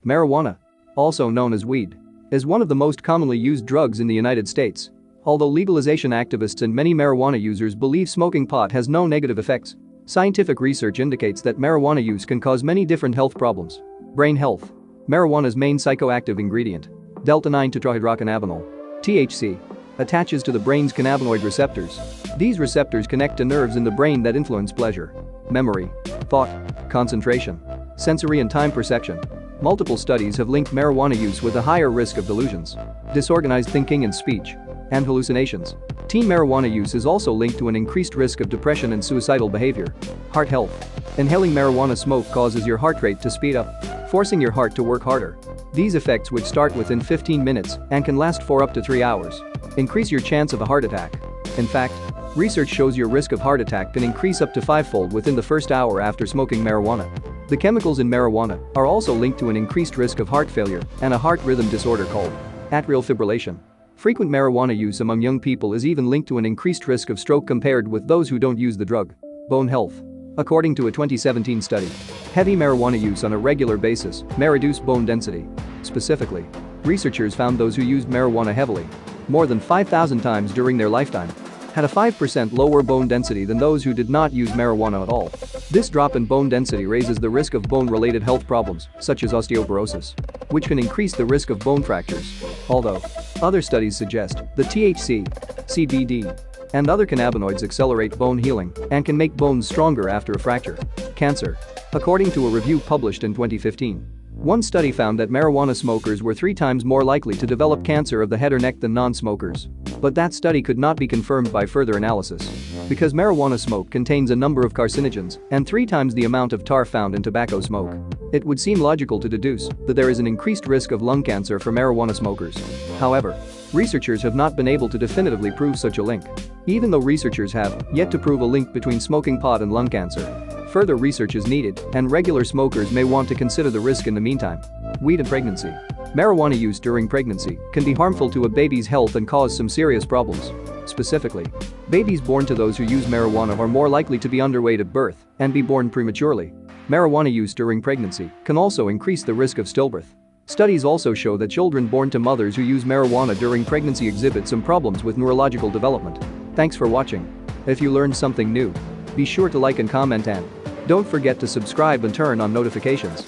Marijuana, also known as weed, is one of the most commonly used drugs in the United States. Although legalization activists and many marijuana users believe smoking pot has no negative effects, scientific research indicates that marijuana use can cause many different health problems. Brain health. Marijuana's main psychoactive ingredient, delta-9-tetrahydrocannabinol, THC, attaches to the brain's cannabinoid receptors. These receptors connect to nerves in the brain that influence pleasure, memory, thought, concentration, sensory and time perception. Multiple studies have linked marijuana use with a higher risk of delusions, disorganized thinking and speech, and hallucinations. Teen marijuana use is also linked to an increased risk of depression and suicidal behavior. Heart health. Inhaling marijuana smoke causes your heart rate to speed up, forcing your heart to work harder. These effects would start within 15 minutes and can last for up to 3 hours. Increase your chance of a heart attack. In fact, research shows your risk of heart attack can increase up to 5-fold within the first hour after smoking marijuana. The chemicals in marijuana are also linked to an increased risk of heart failure and a heart rhythm disorder called atrial fibrillation. Frequent marijuana use among young people is even linked to an increased risk of stroke compared with those who don't use the drug. Bone health. According to a 2017 study, heavy marijuana use on a regular basis may reduce bone density. Specifically, researchers found those who used marijuana heavily, more than 5,000 times during their lifetime, had a 5% lower bone density than those who did not use marijuana at all. This drop in bone density raises the risk of bone-related health problems, such as osteoporosis, which can increase the risk of bone fractures. Although, other studies suggest that THC, CBD, and other cannabinoids accelerate bone healing and can make bones stronger after a fracture. Cancer. According to a review published in 2015, one study found that marijuana smokers were 3 times more likely to develop cancer of the head or neck than non-smokers. But that study could not be confirmed by further analysis. Because marijuana smoke contains a number of carcinogens and 3 times the amount of tar found in tobacco smoke, it would seem logical to deduce that there is an increased risk of lung cancer for marijuana smokers. However, researchers have not been able to definitively prove such a link. Even though researchers have yet to prove a link between smoking pot and lung cancer, further research is needed, and regular smokers may want to consider the risk in the meantime. Weed and pregnancy. Marijuana use during pregnancy can be harmful to a baby's health and cause some serious problems. Specifically, babies born to those who use marijuana are more likely to be underweight at birth and be born prematurely. Marijuana use during pregnancy can also increase the risk of stillbirth. Studies also show that children born to mothers who use marijuana during pregnancy exhibit some problems with neurological development. Thanks for watching. If you learned something new, be sure to like and comment, and don't forget to subscribe and turn on notifications.